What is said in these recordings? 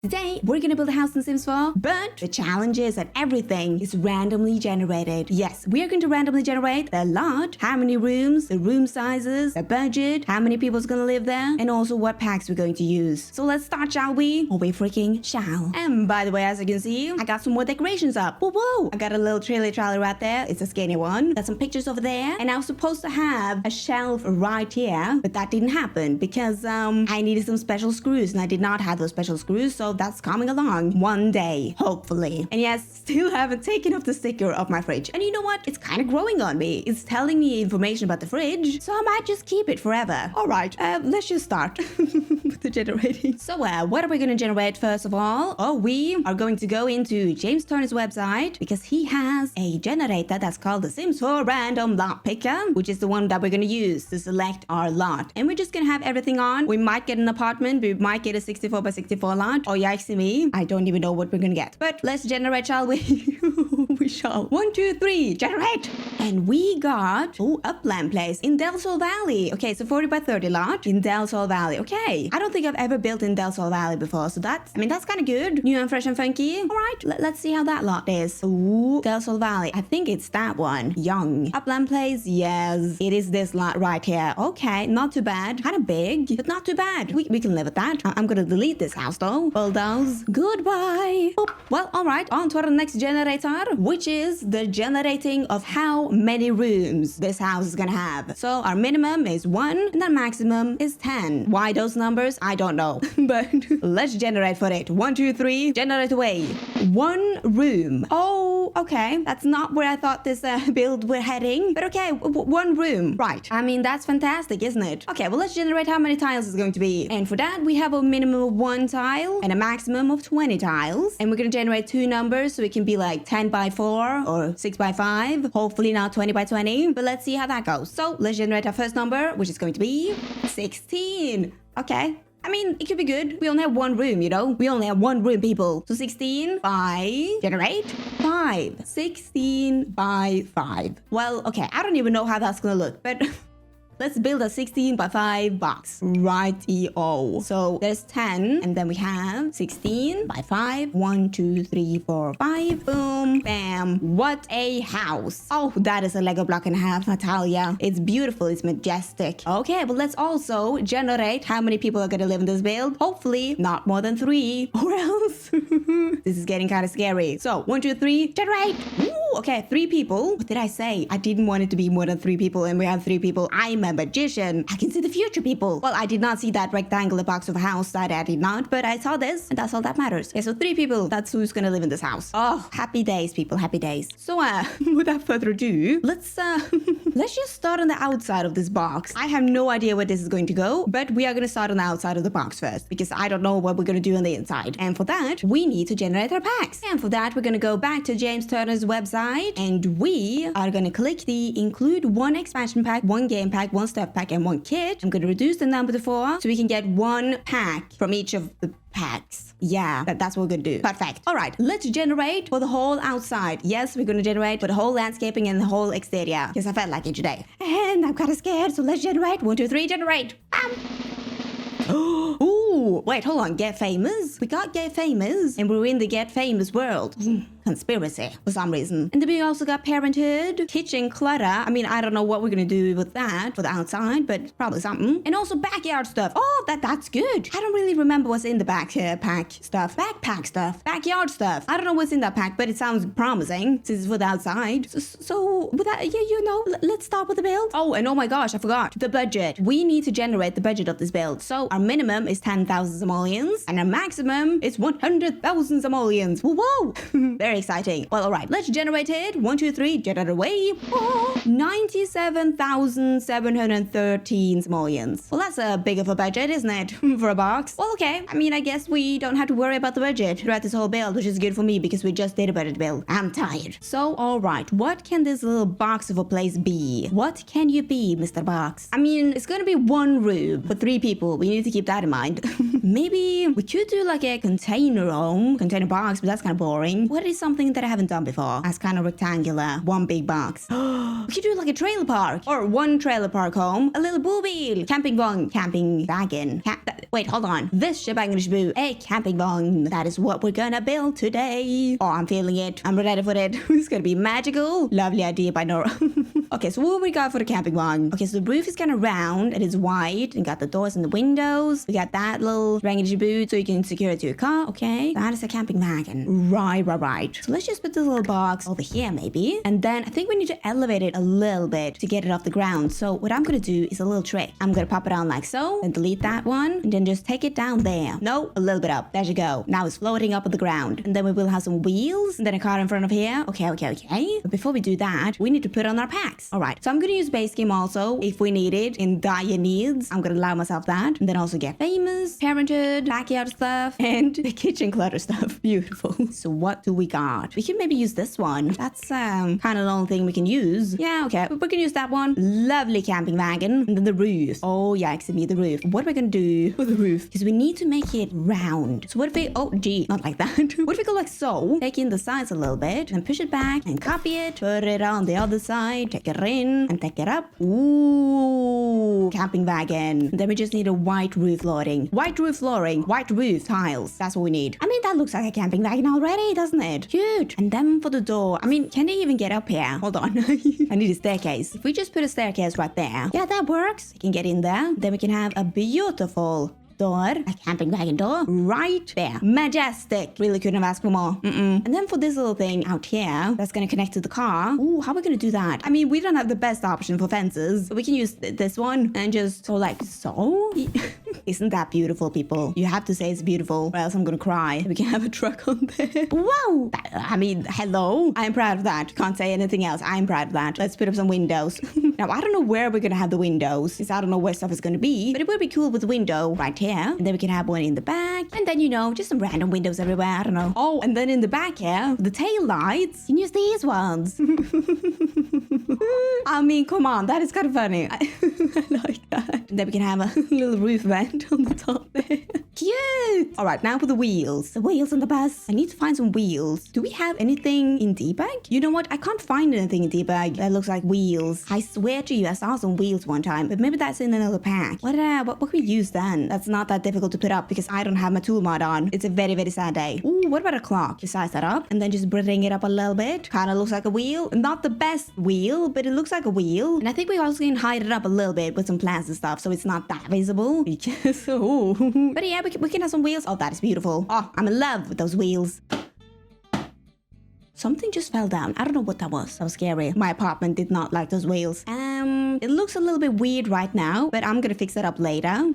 Today, we're gonna build a house in Sims 4, but the challenge is that everything is randomly generated. Yes, we are going to randomly generate the lot, how many rooms, the room sizes, the budget, how many people's gonna live there, and also what packs we're going to use. So let's start, shall we? Oh, we freaking shall. And by the way, as you can see, I got some more decorations up. Whoa, whoa! I got a little trolley right there. It's a skinny one. Got some pictures over there. And I was supposed to have a shelf right here, but that didn't happen because I needed some special screws, and I did not have those special screws, so that's coming along one day, hopefully. And yes, still haven't taken off the sticker of my fridge. And you know what? It's kind of growing on me. It's telling me information about the fridge, so I might just keep it forever. All right, let's just start with the generating. So what are we going to generate first of all? Oh, we are going to go into James Turner's website because he has a generator that's called the Sims 4 Random Lot Picker, which is the one that we're going to use to select our lot. And we're just going to have everything on. We might get an apartment. We might get a 64 by 64 lot. Oh, yikes me. I don't even know what we're going to get. But let's generate, shall we? We shall. 1, 2, 3, generate. And we got, oh, Upland Place in Del-Sol Valley. Okay, so 40 by 30 lot in Del-Sol Valley. Okay. I don't think I've ever built in Del-Sol Valley before. So that's kind of good. New and fresh and funky. All right, let's see how that lot is. Ooh, Del-Sol Valley. I think it's that one. Young. Upland Place. Yes, it is this lot right here. Okay, not too bad. Kind of big, but not too bad. We can live with that. I'm going to delete this house though. Bulldoze. Goodbye. Oh, well, all right. On to our next generator, which is the generating of how many rooms this house is going to have. So our minimum is 1 and our maximum is 10. Why those numbers? I don't know. But let's generate for it. 1, 2, 3, generate away. 1 room. Oh, okay. That's not where I thought this build were heading. But okay, 1 room. Right. I mean, that's fantastic, isn't it? Okay, well, let's generate how many tiles it's going to be. And for that, we have a minimum of 1 tile and a maximum of 20 tiles. And we're going to generate 2 numbers, so it can be like 10 by 4 or 6 by 5. Hopefully not 20 by 20. But let's see how that goes. So let's generate our first number, which is going to be 16. Okay. I mean, it could be good. We only have 1 room, you know? We only have 1 room, people. So 16 by... generate? 5. 16 by 5. Well, okay. I don't even know how that's gonna look, but... let's build a 16 by 5 box. Right-o. So there's 10, and then we have 16 by 5. 1, 2, 3, 4, 5. Boom. Bam. What a house. Oh, that is a Lego block and a half, Natalia. It's beautiful. It's majestic. Okay, but let's also generate how many people are going to live in this build. Hopefully, not more than 3, or else this is getting kind of scary. So, 1, 2, 3, generate. Ooh, okay, 3 people. What did I say? I didn't want it to be more than 3 people, and we have 3 people. I'm a magician. I can see the future, people. Well, I did not see that rectangular box of a house. That I did not, but I saw this, and that's all that matters. Okay, so 3 people. That's who's gonna live in this house. Oh, happy days, people. Happy days. So, without further ado, let's just start on the outside of this box. I have no idea where this is going to go, but we are gonna start on the outside of the box first because I don't know what we're gonna do on the inside. And for that, we need to generate our packs. And for that, we're gonna go back to James Turner's website, and we are gonna click the include 1 expansion pack, 1 game pack, 1 stuff pack, and 1 kit. I'm going to reduce the number to 4 so we can get 1 pack from each of the packs. Yeah, that's what we're going to do. Perfect. All right, let's generate for the whole outside. Yes, we're going to generate for the whole landscaping and the whole exterior because I felt like it today. And I'm kind of scared, so let's generate. 1, 2, 3, generate. Bam. Ooh, wait, hold on. Get famous? We got get famous, and we're in the get famous world. Conspiracy for some reason. And then we also got Parenthood, kitchen clutter. I mean, I don't know what we're gonna do with that for the outside, but probably something. And also backyard stuff. Oh, that's good. I don't really remember what's in the backpack stuff. Backpack stuff. Backyard stuff. I don't know what's in that pack, but it sounds promising since it's for the outside. So with that, yeah, you know, let's start with the build. Oh, and oh my gosh, I forgot. The budget. We need to generate the budget of this build. So our minimum is 10,000 simoleons, and our maximum is 100,000 simoleons. Whoa! Very exciting. Well, all right, let's generate it. 1, 2, 3, generate away. Oh, 97,713 simoleons. Well, that's a big of a budget, isn't it? For a box. Well, okay. I mean, I guess we don't have to worry about the budget throughout this whole build, which is good for me because we just did a budget build. I'm tired. So, all right, what can this little box of a place be? What can you be, Mr. Box? I mean, it's gonna be 1 room for 3 people. We need to keep that in mind. Maybe we could do like a container box, but that's kind of boring. What is something that I haven't done before. That's kind of rectangular. One big box. We could do like a trailer park. Or one trailer park home. A little boobil. Camping wagon. Wait, hold on. This shebang boo. A camping wagon. That is what we're gonna build today. Oh, I'm feeling it. I'm ready for it. It's gonna be magical. Lovely idea by Nora. Okay, so what we got for the camping wagon? Okay, so the roof is kind of round. It is wide. And got the doors and the windows. We got that little rangedy boot so you can secure it to your car. Okay, that is a camping wagon. Right. So let's just put this little box over here maybe. And then I think we need to elevate it a little bit to get it off the ground. So what I'm gonna do is a little trick. I'm gonna pop it on like so. And delete that one. And then just take it down there. No, a little bit up. There you go. Now it's floating up on the ground. And then we will have some wheels. And then a car in front of here. Okay. But before we do that, we need to put on our packs. Alright, so I'm gonna use base game also if we need it in dire needs. I'm gonna allow myself that. And then also get famous, Parenthood, backyard stuff, and the kitchen clutter stuff. Beautiful. So what do we got? We can maybe use this one. That's kind of the only thing we can use. Yeah, okay. We can use that one. Lovely camping wagon. And then the roof. Oh, yikes, I need the roof. What are we gonna do with the roof? Because we need to make it round. So what if we... Oh, gee, not like that. What if we go like so? Take in the sides a little bit, and push it back, and copy it. Put it on the other side. Take it in, and take it up. Ooh, camping wagon. And then we just need a white roof flooring. White roof tiles. That's what we need. I mean, that looks like a camping wagon already, doesn't it? Cute. And then for the door. I mean, can they even get up here? Hold on. I need a staircase. If we just put a staircase right there. Yeah, that works. We can get in there. Then we can have a beautiful door, a camping wagon door, right there. Majestic. Really couldn't have asked for more. And then for this little thing out here, that's gonna connect to the car. Ooh, how are we gonna do that? I mean, we don't have the best option for fences. We can use this one and just go like so. Isn't that beautiful, people? You have to say it's beautiful or else I'm gonna cry. We can have a truck on there. Wow. I mean, hello. I'm proud of that. Can't say anything else. I'm proud of that. Let's put up some windows. Now, I don't know where we're gonna have the windows because I don't know where stuff is gonna be, but it would be cool with a window right here. And then we can have one in the back. And then, you know, just some random windows everywhere. I don't know. Oh, and then in the back here, the tail lights, you can use these ones. I mean, come on. That is kind of funny. I like that. And then we can have a little roof vent on the top there. Cute. All right, now for the wheels. The wheels on the bus. I need to find some wheels. Do we have anything in debug? You know what? I can't find anything in debug that looks like wheels. I swear to you, I saw some wheels one time, but maybe that's in another pack. What can we use then? That's not that difficult to put up because I don't have my tool mod on. It's a very, very sad day. Ooh, what about a clock? You size that up and then just bring it up a little bit. Kind of looks like a wheel. Not the best wheel, but it looks like a wheel. And I think we also can hide it up a little bit with some plants and stuff so it's not that visible. Because, ooh. But yeah, we can have some wheels. Oh, that is beautiful. Oh, I'm in love with those wheels. Something just fell down. I don't know what that was. That was scary. My apartment did not like those wheels. It looks a little bit weird right now, but I'm gonna fix it up later.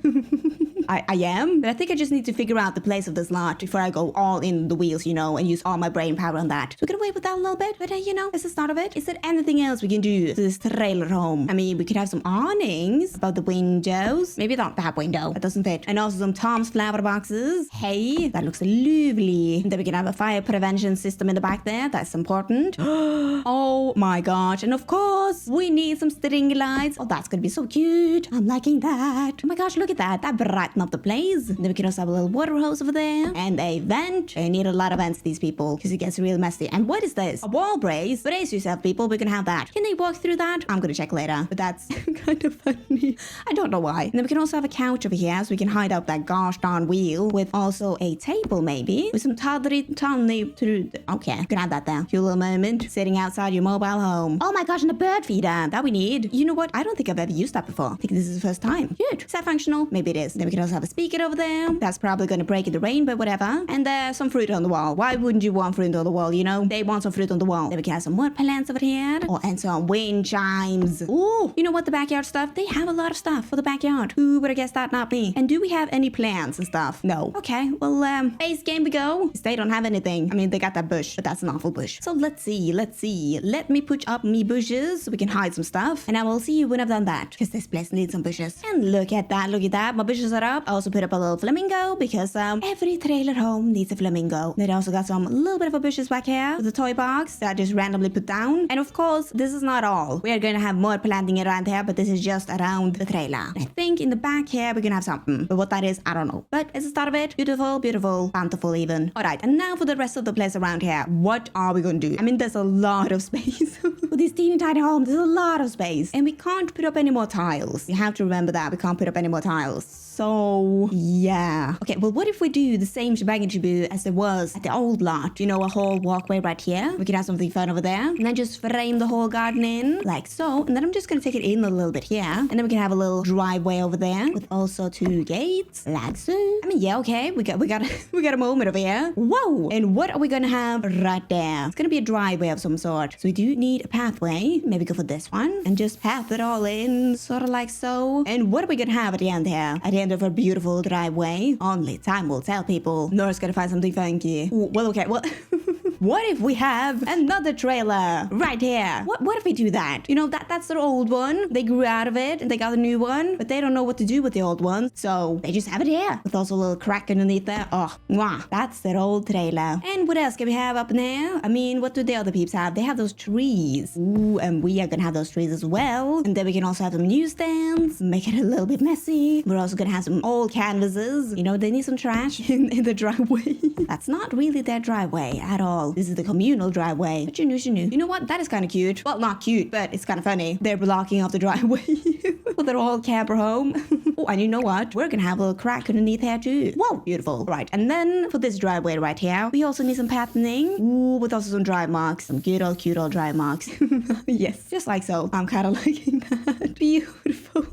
I am, but I think I just need to figure out the place of this lot before I go all in the wheels, you know, and use all my brain power on that. So we're gonna wait with that a little bit, but you know, that's the start of it. Is there anything else we can do to this trailer home? I mean, we could have some awnings above the windows. Maybe not that window. That doesn't fit. And also some Tom's flower boxes. Hey, that looks lovely. And then we can have a fire prevention system in the back there. That's important. Oh my gosh. And of course, we need some string lights. Oh, that's gonna be so cute. I'm liking that. Oh my gosh, look at that. That bright up the place. Then we can also have a little water hose over there and a vent. They need a lot of vents, these people, because it gets real messy. And what is this? A wall brace? Brace yourself, people. We can have that. Can they walk through that? I'm gonna check later, but that's kind of funny. I don't know why. And then we can also have a couch over here so we can hide out that gosh darn wheel with also a table maybe with some tawdry. Okay, you can have that there. Cute little moment sitting outside your mobile home. Oh my gosh, and a bird feeder that we need. You know what? I don't think I've ever used that before. I think this is the first time. Cute. Is that functional? Maybe it is. Then we can also have a speaker over there. That's probably going to break in the rain, but whatever. And there's some fruit on the wall. Why wouldn't you want fruit on the wall, you know? They want some fruit on the wall. Then we can have some more plants over here. Oh, and some wind chimes. Ooh, you know what? The backyard stuff? They have a lot of stuff for the backyard. Who would have guessed that? Not me. And do we have any plants and stuff? No. Okay, well, base game we go. They don't have anything. I mean, they got that bush, but that's an awful bush. So let's see. Let me put up me bushes so we can hide some stuff. And I will see you when I've done that. Because this place needs some bushes. And look at that. My bushes are up. up. I also put up a little flamingo because every trailer home needs a flamingo. Then I also got some little bit of a bushes back here with a toy box that I just randomly put down. And of course, this is not all. We are going to have more planting around here, but this is just around the trailer. I think in the back here, we're going to have something. But what that is, I don't know. But it's the start of it. Beautiful, beautiful, bountiful even. All right, and now for the rest of the place around here. What are we going to do? I mean, there's a lot of space. For these teeny tiny homes, there's a lot of space. And we can't put up any more tiles. You have to remember that. We can't put up any more tiles. So, yeah. Okay, well, what if we do the same shebang and shaboo as there was at the old lot? You know, a whole walkway right here. We can have something fun over there. And then just frame the whole garden in, like so. And then I'm just going to take it in a little bit here. And then we can have a little driveway over there with also 2 gates, like so. I mean, yeah, okay. We got a moment over here. Whoa! And what are we going to have right there? It's going to be a driveway of some sort. So we do need a pathway. Maybe go for this one. And just path it all in, sort of like so. And what are we going to have at the end here? At the end of our beautiful driveway? Only time will tell, people. Nora's gonna find something funky. Ooh, well, okay, well... What if we have another trailer right here? What if we do that? You know, that's their old one. They grew out of it and they got a new one, but they don't know what to do with the old one. So they just have it here with also a little crack underneath there. Oh, mwah, that's their old trailer. And what else can we have up there? I mean, what do the other peeps have? They have those trees. Ooh, and we are gonna have those trees as well. And then we can also have some newsstands, make it a little bit messy. We're also gonna have some old canvases. You know, they need some trash in the driveway. That's not really their driveway at all. This is the communal driveway. But you knew. You know what? That is kind of cute. Well, not cute, but it's kind of funny. They're blocking off the driveway for their old camper home. Oh, and you know what? We're gonna have a little crack underneath here too. Whoa, beautiful. Right, and then for this driveway right here, we also need some patterning. Ooh, with also some drive marks. Some good old cute old drive marks. Yes, just like so. I'm kind of liking that. Beautiful.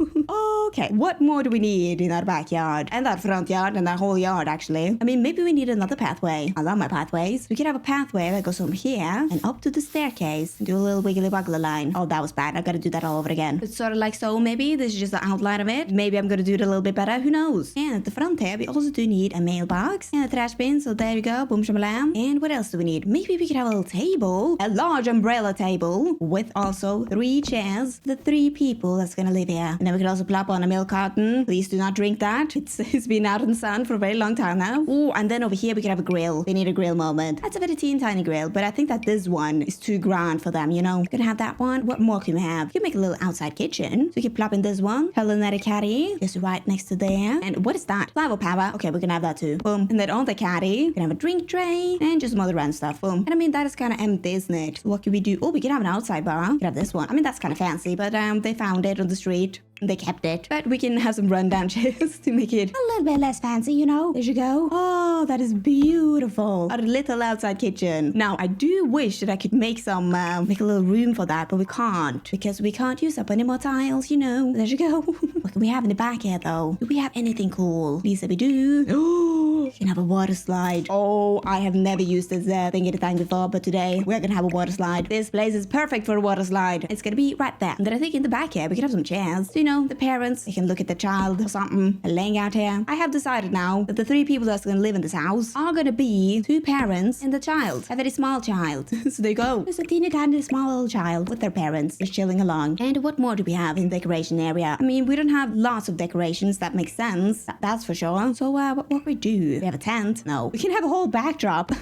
Okay, what more do we need in our backyard? And that front yard and that whole yard, actually. I mean, maybe we need another pathway. I love my pathways. We could have a pathway that goes from here and up to the staircase. Do a little wiggly woggly line. Oh, that was bad. I gotta do that all over again. It's sort of like so, maybe. This is just the outline of it. Maybe I'm gonna do it a little bit better. Who knows? And at the front here, we also do need a mailbox and a trash bin. So there you go. Boom, shabalam. And what else do we need? Maybe we could have a little table. A large umbrella table with also 3 chairs. The 3 people that's gonna live here. And then we could also plop on a milk carton. Please do not drink that. It's been out in the sun for a very long time now. Ooh, and then over here we could have a grill. They need a grill moment. That's a very tiny grill, but I think that this one is too grand for them, you know. Gonna have that one. What more can we have? We can make a little outside kitchen. So we can plop in this one. Culinary caddy. Just right next to there. And what is that? Flower power. Okay, we can have that too. Boom. And then on the caddy, we can have a drink tray and just some other random stuff. Boom. And I mean, that is kind of empty, isn't it? So what can we do? Oh, we can have an outside bar. We can have this one. I mean, that's kind of fancy, but they found it on the street. They kept it. But we can have some rundown chairs to make it a little bit less fancy, you know. There you go. Oh, that is beautiful. Our little outside kitchen. Now, I do wish that I could make make a little room for that, but we can't. Because we can't use up any more tiles, you know. There you go. What can we have in the back here, though? Do we have anything cool? Please say we do. Oh, we can have a water slide. Oh, I have never used this thing at a time before, but today we're gonna have a water slide. This place is perfect for a water slide. It's gonna be right there. And then I think in the back here, we can have some chairs. So, you know, the parents, they can look at the child or something laying out here. I have decided now that the 3 people that's going to live in this house are going to be 2 parents and the child. A very small child. So there you go. There's a teeny tiny small little child with their parents just chilling along. And what more do we have in the decoration area? I mean, we don't have lots of decorations. That makes sense. That's for sure. So what do we do? We have a tent? No. We can have a whole backdrop.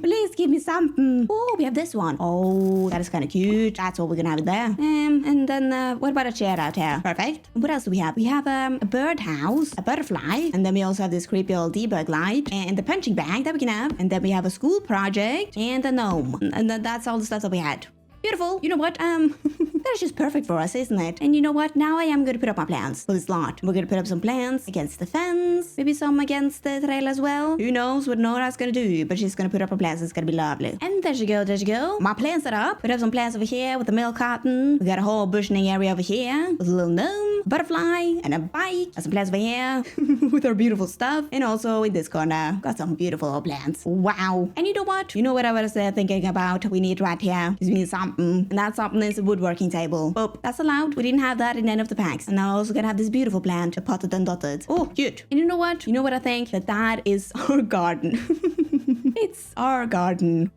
Please give me something. Oh, we have this one. Oh, that is kind of cute. That's what we're going to have it there. And then what about a chair out here? Perfect. What else do we have? We have a birdhouse, a butterfly, and then we also have this creepy old debug light, and the punching bag that we can have, and then we have a school project, and a gnome, and then that's all the stuff that we had. Beautiful. You know what? That's just perfect for us, isn't it? And you know what? Now I am going to put up my plants for this lot. We're going to put up some plants against the fence, maybe some against the trail as well. Who knows what Nora's going to do, but she's going to put up her plants. It's going to be lovely. And there you go, there you go. My plants are up. We have some plants over here with the milk carton. We got a whole bushing area over here with a little gnome, a butterfly, and a bike. Got some plants over here with our beautiful stuff. And also in this corner, got some beautiful plants. Wow. And you know what? You know what I was thinking about? We need right here. We need something. And that something is a woodworking table. Oh, that's allowed. We didn't have that in any of the packs. And now I'm also gonna have this beautiful plant, potted and dotted. Oh, cute. And you know what? You know what I think? That is our garden. It's our garden.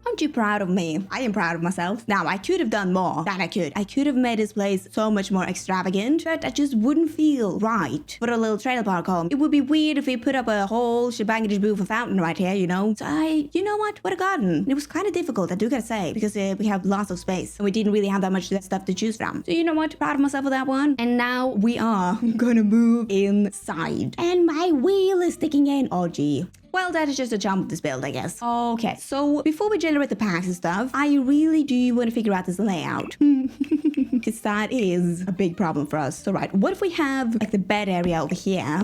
Aren't you proud of me? I am proud of myself. Now, I could have done more than I could. I could have made this place so much more extravagant, but I just wouldn't feel right for a little trailer park home. It would be weird if we put up a whole shebangity boo for fountain right here, you know? So you know what a garden. It was kind of difficult, I do gotta say, because we have lots of space and we didn't really have that much stuff to choose from. So you know what? Proud of myself for that one. And now we are gonna move inside. And my wheel is sticking in. Oh, gee. Well, that is just a charm of this build, I guess. Okay, so before we generate the packs and stuff, I really do want to figure out this layout. Because that is a big problem for us. So, right, what if we have like the bed area over here?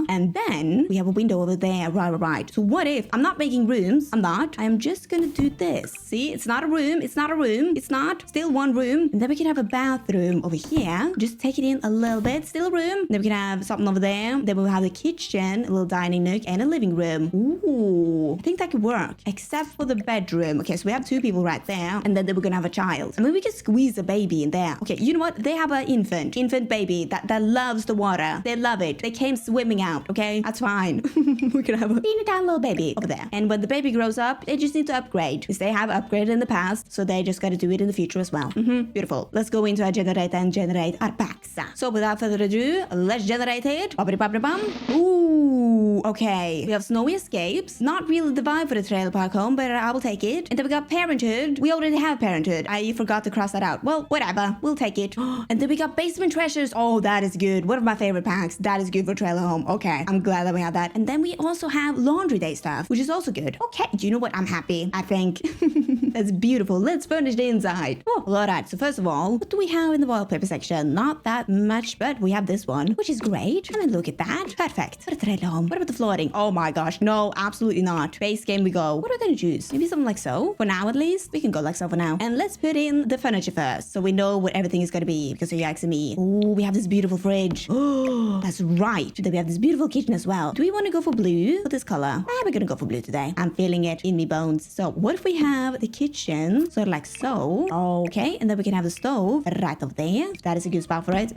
And then we have a window over there. Right. So what if I'm not making rooms? I'm not. I'm just gonna do this. See, it's not a room. It's not a room. It's not. Still one room. And then we can have a bathroom over here. Just take it in a little bit. Still a room. Then we can have something over there. Then we'll have the kitchen, a little dining nook, and a living room. Ooh, I think that could work. Except for the bedroom. Okay, so we have two people right there. And then we're gonna have a child. I mean, we can squeeze a baby in there. Okay, you know what? They have an infant baby that loves the water. They love it. They came swimming out, okay? That's fine. We can have a teeny tiny little baby over there. And when the baby grows up, they just need to upgrade. Because they have upgraded in the past, so they just gotta do it in the future as well. Beautiful. Let's go into our generator and generate our packs. So without further ado, let's generate it. Ooh, okay. We have snowy escapes. Not really the vibe for the trailer park home, but I will take it. And then we got Parenthood. We already have Parenthood. I forgot to cross that out. Well, whatever. We'll take it. And then we got basement treasures. Oh, that is good. One of my favorite packs. That is good for trailer home. Okay, I'm glad that we have that. And then we also have laundry day stuff, which is also good. Okay, you know what? I'm happy. I think that's beautiful. Let's furnish the inside. Oh, all right. So first of all, what do we have in the wallpaper section? Not that much, but we have this one, which is great. I mean, look at that. Perfect. For the trailer home. What about the flooring? Oh my gosh. No, absolutely not. Base game we go. What are we gonna choose? Maybe something like so. For now, at least. We can go like so for now. And let's put in the furniture first, so we know what everything is gonna be, because you're asking me. Oh, we have this beautiful fridge. Oh, that's right. Then we have this beautiful kitchen as well. Do we want to go for blue for this color? We're gonna go for blue today. I'm feeling it in me bones. So what if we have the kitchen sort of like so? Okay, and then we can have the stove right over there. That is a good spot for it.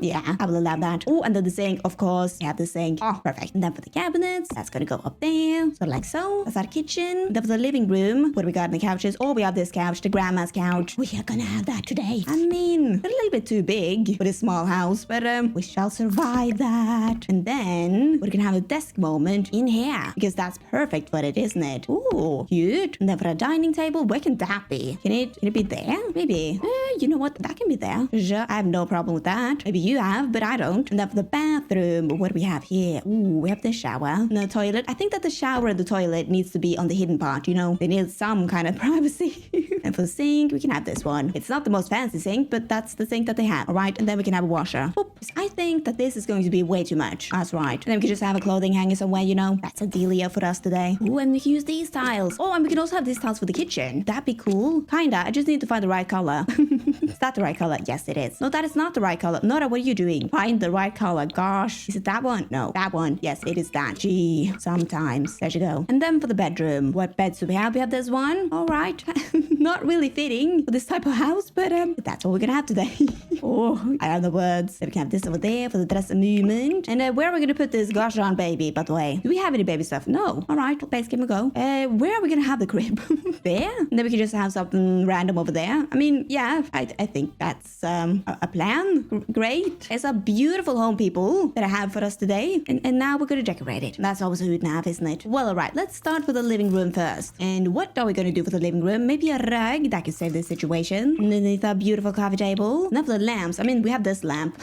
Yeah, I will allow that. Oh, and then the sink, of course. We have the sink. Oh, perfect. And then for the cabinets, that's gonna go up there. So like so. That's our kitchen. Then for the living room, what do we got in the couches? Oh, we have this couch, the grandma's couch. We are gonna have that today. I mean, a little bit too big for this small house, but we shall survive that. And then we're gonna have a desk moment in here, because that's perfect for it, isn't it? Ooh, cute. And then for a dining table, where can that be? Can it be there? Maybe. You know what? That can be there. Sure, I have no problem with that. Maybe you have, but I don't. And then for the bathroom, what do we have here? Ooh, we have the shower and the toilet. I think that the shower and the toilet needs to be on the hidden part, you know? They need some kind of privacy. And for the sink, we can have this one. It's not the most fancy sink, but that's the sink that they have. All right, and then we can have a washer. Oops, I think that this is going to be way too much. That's right. And then we can just have a clothing hanger somewhere, you know? That's a dealio for us today. Ooh, and we can use these tiles. Oh, and we can also have these tiles for the kitchen. That'd be cool. Kinda. I just need to find the right color. Is that the right color? Yes, it is. No, that is not the right color. Nora, what are you doing? Find the right color. Gosh. Is it that one? No, that one. Yes, it is that. Gee, sometimes. There you go. And then for the bedroom, what beds do we have? We have this one. All right. Not really fitting for this type of house, but that's what we're gonna have today. Oh, I have the words. Then we can have this over there for the dress movement. And where are we gonna put this gosh darn baby, by the way? Do we have any baby stuff? No. All right, base game we go. Where are we gonna have the crib? There? And then we can just have something random over there. I mean, yeah, I think that's a plan. Great. It's a beautiful home, people, that I have for us today. And now we're gonna decorate it. That's always a good nav, isn't it? Well, all right, let's start with the living room first. And what are we gonna do for the living room? Maybe a rug that could save this situation. Underneath our beautiful coffee table. Now for the lamps. I mean, we have this lamp.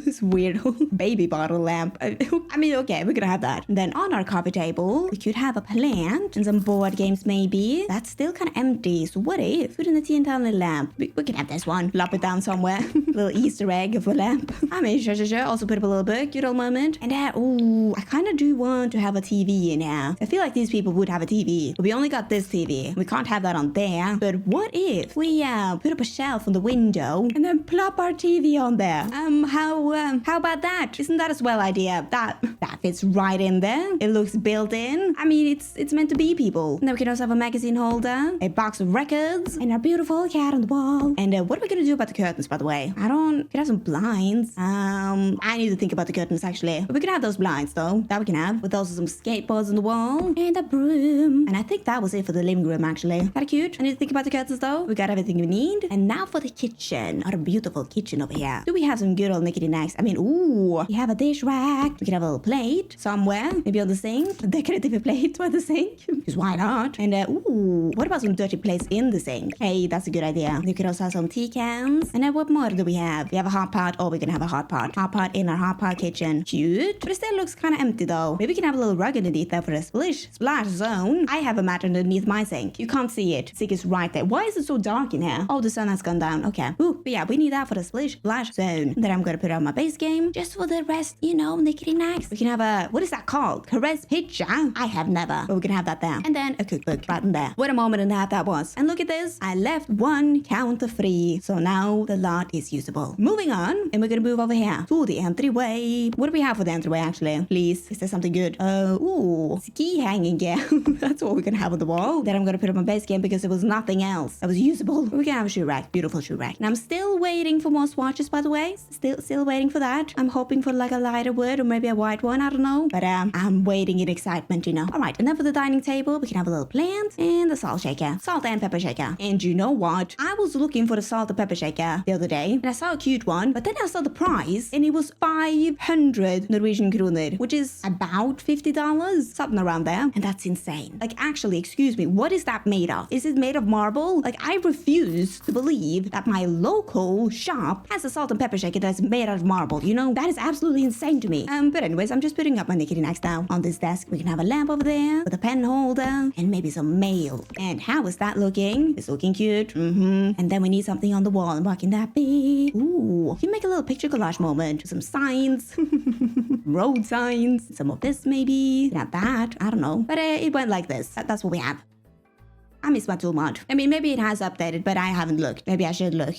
This weird baby bottle lamp. I mean, okay, we're gonna have that. And then on our coffee table, we could have a plant and some board games maybe. That's still kind of empty. So what if? Put in a teeny tiny lamp. We can have this one. Lop it down somewhere. Little Easter egg of a lamp. I mean, sure. Also put up a little book. Good old moment. And ooh, I kind of do want to have a TV in here. I feel like these people would have a TV. But we only got this TV. We can't have that on there. But what if we put up a shelf on the window and then plop our TV on there? How about that? Isn't that a swell idea? That fits right in there. It looks built in. I mean, it's meant to be, people. And then we can also have a magazine holder, a box of records, and our beautiful cat on the wall. And what are we gonna do about the curtains, by the way? We could have some blinds. I need to think about the curtains, actually. But we can have those blinds, though. That we can have. With also some skateboards on the wall and a broom. And I think that was it for the living room actually. Kinda cute. I need to think about the curtains though. We got everything we need. And now for the kitchen. Our beautiful kitchen over here. Do we have some good old knickety knacks? I mean, ooh, we have a dish rack. We can have a little plate somewhere. Maybe on the sink. A decorative plate by the sink. Because why not? And ooh, what about some dirty plates in the sink? Hey, that's a good idea. We could also have some tea cans. And then what more do we have? We have a hot pot. Oh, we're gonna have a hot pot. Hot pot in our hot pot kitchen. Cute. But it still looks kind of empty though. Maybe we can have a little rug underneath there for a splash zone. I have a mat underneath my sink. You can't see it. Sink is right there. Why is it so dark in here? Oh, the sun has gone down. Okay. Ooh, but yeah, we need that for the splash zone. Then I'm gonna put on my base game. Just for the rest, you know, knickety knacks. We can have a, what is that called? Caress picture? I have never. But we can have that there. And then a cookbook right in there. What a moment and a half that was. And look at this. I left one counter free. So now the lot is usable. Moving on. And we're gonna move over here to the entryway. What do we have for the entryway actually? Please. Is there something good? Ooh. Ski hanging gear. That's what we're gonna have on the wall. Then I'm gonna put up my base game because there was nothing else that was usable. We can have a shoe rack. Beautiful shoe rack. And I'm still waiting for more swatches by the way. Still waiting for that. I'm hoping for like a lighter wood or maybe a white one. I don't know. But I'm waiting in excitement, you know. Alright, and then for the dining table, we can have a little plant and a salt shaker. Salt and pepper shaker. And you know what? I was looking for the salt and pepper shaker the other day. And I saw a cute one. But then I saw the price. And it was 500 Norwegian kroner. Which is about $50. Something around there. And that's insane. Like actually, excuse me. What is that made of? Is it made of marble? Like I refuse to believe that my local shop has a salt and pepper shaker that's made out of marble. You know, that is absolutely insane to me. But anyways, I'm just putting up my knickety knacks now on this desk. We can have a lamp over there with a pen holder and maybe some mail. And how is that looking? It's looking cute. And then we need something on the wall. And what can that be? Ooh, you make a little picture collage moment. Some signs, road signs, some of this maybe. Not that. I don't know. But it went like this. That's what we have. I miss my tool mod. I mean, maybe it has updated, but I haven't looked. Maybe I should look.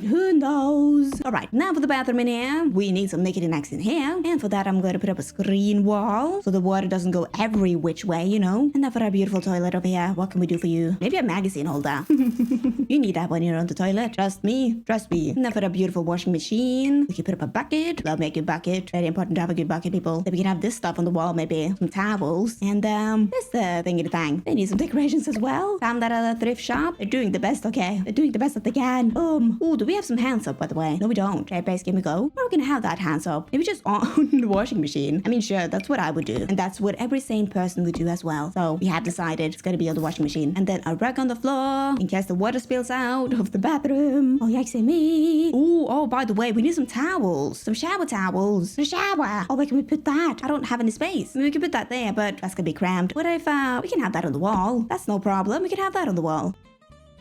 Who knows? Alright, now for the bathroom in here. We need some knickety knacks in here. And for that, I'm going to put up a screen wall so the water doesn't go every which way, you know. And then for our beautiful toilet over here, what can we do for you? Maybe a magazine holder. You need that when you're on the toilet. Trust me. Trust me. And then for a beautiful washing machine, we can put up a bucket. Love making a bucket. Very important to have a good bucket, people. Then we can have this stuff on the wall, maybe. Some towels. And this thingy-thang. They need some decorations as well. Found that at a thrift shop. They're doing the best, okay? They're doing the best that they can. Ooh, do we have some hands up, by the way? No, we don't. Okay, base game we go. Where are we gonna have that hands up? Maybe just on the washing machine. I mean, sure, that's what I would do. And that's what every sane person would do as well. So we have decided it's gonna be on the washing machine. And then a rug on the floor in case the water spills out of the bathroom. Oh, yikes me. Ooh, oh, by the way, we need some towels. Some shower towels. The shower. Oh, where can we put that? I don't have any space. I mean, we can put that there, but that's gonna be cramped. What if we can have that on the wall? That's no problem. We can have that on the wall.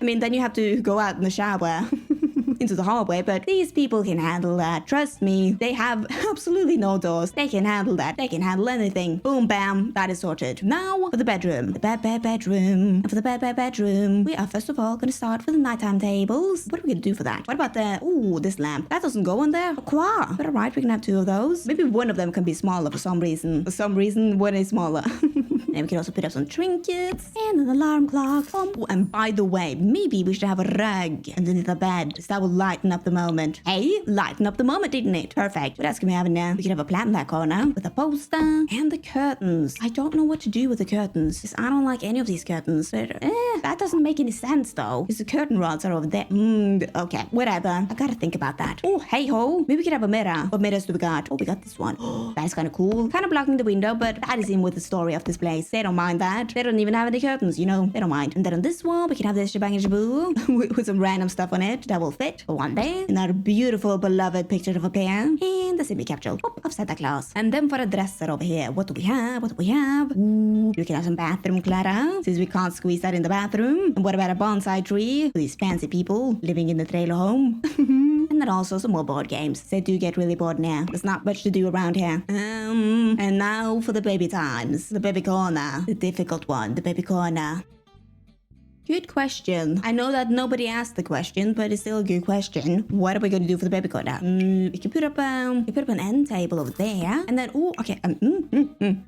I mean, then you have to go out in the shower into the hallway, but these people can handle that. Trust me, they have absolutely no doors. They can handle that. They can handle anything. Boom, bam, that is sorted. Now for the bedroom. The bedroom. And for the bedroom, we are first of all gonna start with the nighttime tables. What are we gonna do for that? What about this lamp? That doesn't go on there. Quoi? But alright, we can have two of those. Maybe one of them can be smaller for some reason. For some reason, one is smaller. And we can also put up some trinkets and an alarm clock. And by the way, maybe we should have a rug underneath the bed. That will lighten up the moment. Hey, lighten up the moment, didn't it? Perfect. What else can we have in there? We can have a plant in that corner with a poster and the curtains. I don't know what to do with the curtains because I don't like any of these curtains. But that doesn't make any sense though because the curtain rods are over there. Okay, whatever. I gotta think about that. Oh, hey ho. Maybe we could have a mirror. What mirrors do we got? Oh, we got this one. That's kind of cool. Kind of blocking the window, but that is in with the story of this place. They don't mind that. They don't even have any curtains, you know. They don't mind. And then on this wall, we can have this shebang and shaboo with some random stuff on it that will fit for one day. And our beautiful beloved picture of a pair. And the semi capsule of Santa Claus. And then for a dresser over here, what do we have? What do we have? Ooh, you can have some bathroom clutter since we can't squeeze that in the bathroom. And what about a bonsai tree for these fancy people living in the trailer home? And then also some more board games. They do get really bored now. There's not much to do around here. And now for the baby times. The baby corner. The difficult one. The baby corner. Good question. I know that nobody asked the question, but it's still a good question. What are we going to do for the baby cot now? We can put up an end table over there, and then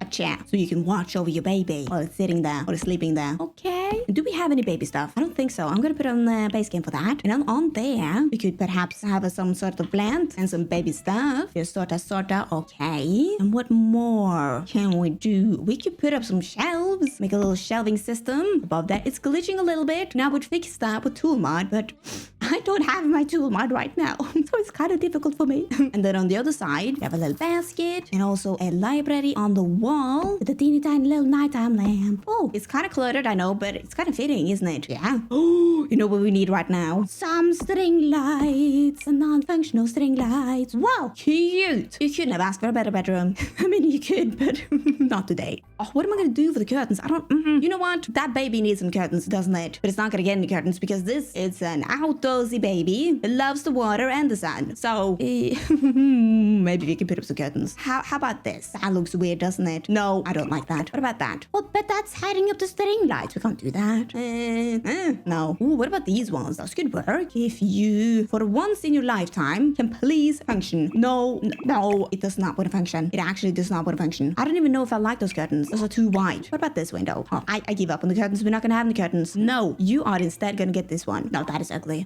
a chair so you can watch over your baby while it's sitting there or sleeping there. Okay. Do we have any baby stuff? I don't think so. I'm gonna put on the base game for that, and then on there we could perhaps have some sort of plant and some baby stuff. Just sorta. Okay. And what more can we do? We could put up some shelves, make a little shelving system above that. It's glitching a little bit. Now I would fix that with tool mod, but I don't have my tool mod right now, so it's kind of difficult for me. And then on the other side, we have a little basket and also a library on the wall with a teeny tiny little nighttime lamp. Oh, it's kind of cluttered, I know, but it's kind of fitting, isn't it? Yeah. Oh, you know what we need right now? Some string lights, a non-functional string lights. Wow, cute. You couldn't have asked for a better bedroom. I mean, you could, but not today. Oh, what am I gonna do for the curtains? I don't. You know what? That baby needs some curtains, doesn't it? But it's not gonna get any curtains because this is an outdoorsy baby. It loves the water and the sun. So maybe we can put up some curtains. How about this? That looks weird, doesn't it? No, I don't like that. What about that? Well, but that's hiding up the string lights. We can't do that. No. Ooh, what about these ones? Those could work if you, for once in your lifetime, can please function. No, it does not want to function. It actually does not want to function. I don't even know if I like those curtains. Those are too wide. What about this window? Oh, I give up on the curtains. We're not gonna have any curtains. No, you are instead gonna get this one. No, that is ugly.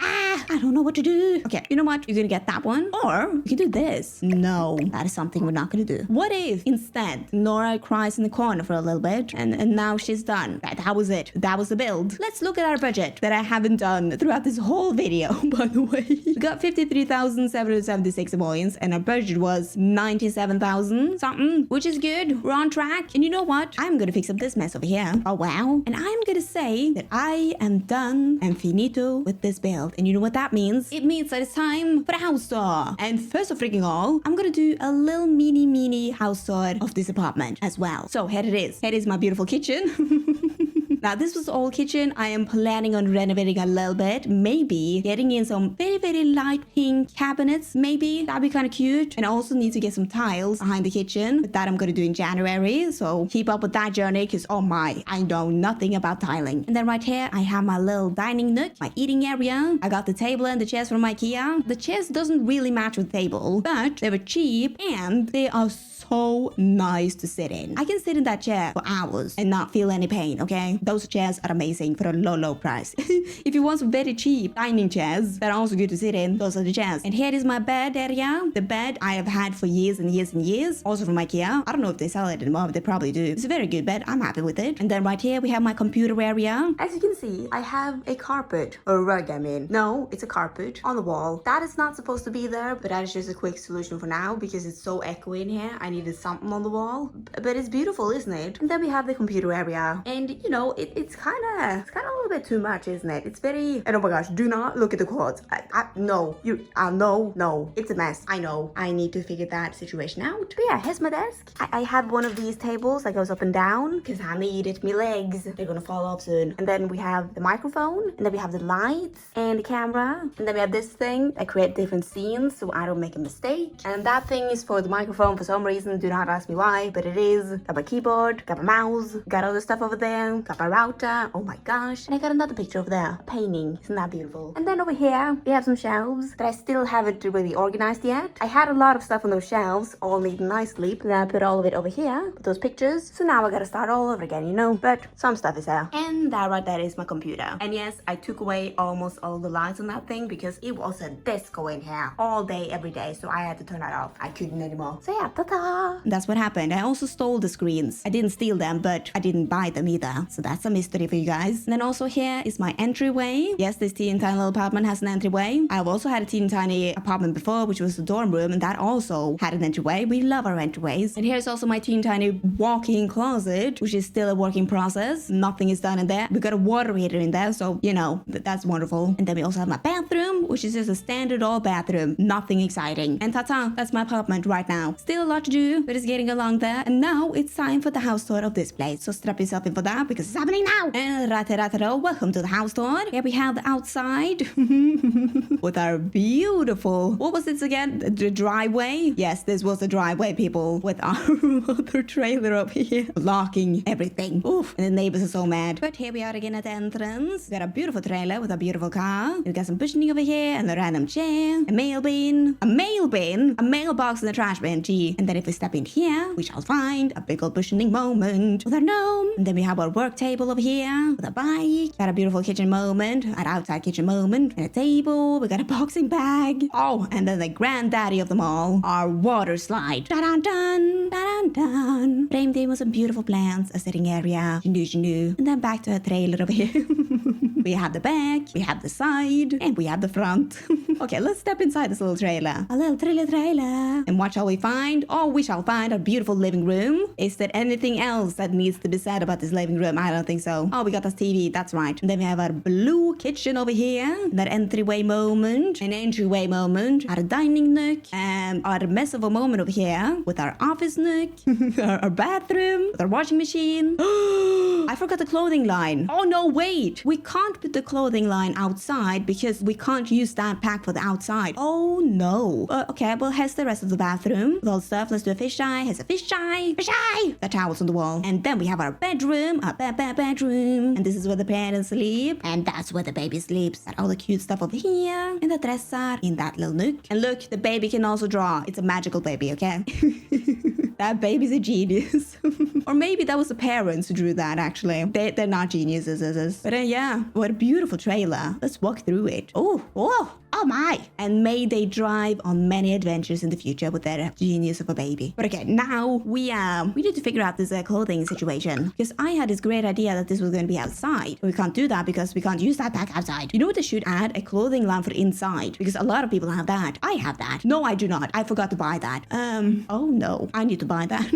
I don't know what to do. Okay, you know what? You're gonna get that one, or you can do this. No, that is something we're not gonna do. What if instead Nora cries in the corner for a little bit and now she's done? That was it. That was the build. Let's look at our budget that I haven't done throughout this whole video, by the way. We got 53,776 simoleons and our budget was 97,000 something, which is good. We're on track. And you know what? I'm gonna fix up this mess over here. Oh wow. And I'm gonna say that I am done and finito with this build. And you know what that means? It means that it's time for a house tour. And first of freaking all, I'm gonna do a little mini house tour of this apartment as well. So here it is. Here is my beautiful kitchen. Now, this was all kitchen. I am planning on renovating a little bit. Maybe getting in some very light pink cabinets. Maybe that'd be kind of cute. And I also need to get some tiles behind the kitchen. But that I'm going to do in January. So keep up with that journey because, oh my, I know nothing about tiling. And then right here, I have my little dining nook, my eating area. I got the table and the chairs from IKEA. The chairs doesn't really match with the table, but they were cheap and they are so nice to sit in. I can sit in that chair for hours and not feel any pain, okay? Those chairs are amazing for a low price. If you want some very cheap dining chairs that are also good to sit in, those are the chairs. And here is my bed area. The bed I have had for years and years, also from IKEA. I don't know if they sell it anymore, but they probably do. It's a very good bed. I'm happy with it. And then right here we have my computer area. As you can see, I have a carpet, or rug I mean. No, it's a carpet on the wall. That is not supposed to be there, but that is just a quick solution for now because it's so echoey in here. I needed something on the wall, but it's beautiful, isn't it? And then we have the computer area, and you know, it's kind of a little bit too much, isn't it? It's very, and oh my gosh, do not look at the quads. No, it's a mess. I know. I need to figure that situation out. But yeah, here's my desk. I have one of these tables that goes up and down because I need it. My legs, they're gonna fall off soon. And then we have the microphone, and then we have the lights and the camera, and then we have this thing that creates different scenes so I don't make a mistake. And that thing is for the microphone for some reason. Do not ask me why, but it is. Got my keyboard, got my mouse, got other stuff over there, got my router. Oh my gosh. And I got another picture over there. A painting. Isn't that beautiful? And then over here, we have some shelves that I still haven't really organized yet. I had a lot of stuff on those shelves, all neat and nicely, but then I put all of it over here with those pictures. So now I gotta start all over again, you know? But some stuff is there. And that right there is my computer. And yes, I took away almost all the lights on that thing because it was a disco in here all day, every day. So I had to turn that off. I couldn't anymore. So yeah, ta-da! That's what happened. I also stole the screens. I didn't steal them, but I didn't buy them either. So that's a mystery for you guys. And then also here is my entryway. Yes, this teeny tiny little apartment has an entryway. I've also had a teeny tiny apartment before, which was the dorm room, and that also had an entryway. We love our entryways. And here's also my teeny tiny walk-in closet, which is still a working process. Nothing is done in there. We got a water heater in there, so you know, that's wonderful. And then we also have my bathroom, which is just a standard old bathroom. Nothing exciting. And ta-ta, that's my apartment right now. Still a lot to do, new. We're just getting along there. And now it's time for the house tour of this place. So strap yourself in for that because it's happening now. And welcome to the house tour. Here we have the outside with our beautiful, what was this again? The driveway? Yes, this was the driveway, people, with our other trailer up here blocking everything. Oof, and the neighbors are so mad. But here we are again at the entrance. We got a beautiful trailer with a beautiful car. We got some cushioning over here and a random chair, a mail bin, a mailbox and a trash bin. Gee. And then if we step in here, we shall find a big old cushioning moment with our gnome. And then we have our work table over here with a bike. Got a beautiful kitchen moment, an outside kitchen moment, and a table. We got a boxing bag. Oh, and then the granddaddy of them all, our water slide. Da-dun-dun, da-dun-dun. Framed in with some beautiful plants, a sitting area. And then back to a trailer over here. We have the back, we have the side, and we have the front. Okay, let's step inside this little trailer. A little trailer. And what shall we find? Oh, we shall find a beautiful living room. Is there anything else that needs to be said about this living room? I don't think so. Oh, we got this TV, that's right. And then we have our blue kitchen over here. That entryway moment, an entryway moment, our dining nook, and our mess of a moment over here with our office nook, our bathroom, with our washing machine. I forgot the clothing line. Oh no, wait. We can't put the clothing line outside because we can't use that pack for the outside. Oh no. Okay, well, here's the rest of the bathroom with all the stuff. Let's do a fisheye. Here's a fisheye. The towels on the wall. And then we have our bedroom, our bedroom. And this is where the parents sleep. And that's where the baby sleeps. Got all the cute stuff over here. And the dresser in that little nook. And look, the baby can also draw. It's a magical baby, okay? That baby's a genius. Or maybe that was the parents who drew that, actually. They're not geniuses. But yeah, what a beautiful trailer. Let's walk through it. Oh my. And may they drive on many adventures in the future with their genius of a baby. But okay, now we need to figure out this clothing situation. Because I had this great idea that this was going to be outside. But we can't do that because we can't use that pack outside. You know what, they should add a clothing line for inside. Because a lot of people have that. I have that. No, I do not. I forgot to buy that. Oh no. I need to buy that.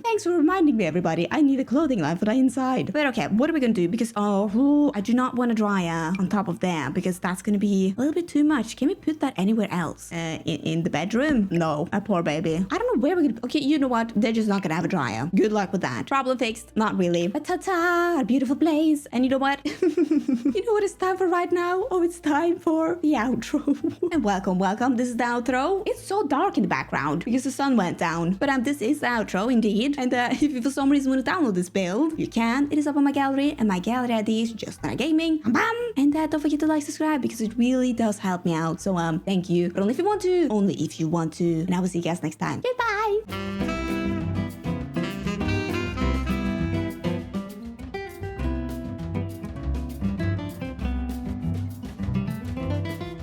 Thanks for reminding me, everybody. I need a clothing line for the inside. But okay, what are we gonna do? Because I do not want a dryer on top of there because that's gonna be a little bit too much. Can we put that anywhere else? In the bedroom? No, a poor baby. I don't know where we're gonna. Okay, you know what? They're just not gonna have a dryer. Good luck with that. Problem fixed. Not really. But ta-ta, our beautiful place. And you know what? You know what it's time for right now? Oh, it's time for the outro. And welcome. This is the outro. It's so dark in the background because the sun went down. But this is the outro indeed. And if you for some reason want to download this build, you can. It is up on my gallery, and my gallery ID is JustNoraGaming. And don't forget to like, subscribe, because it really does help me out. So thank you. But only if you want to. And I will see you guys next time. Goodbye.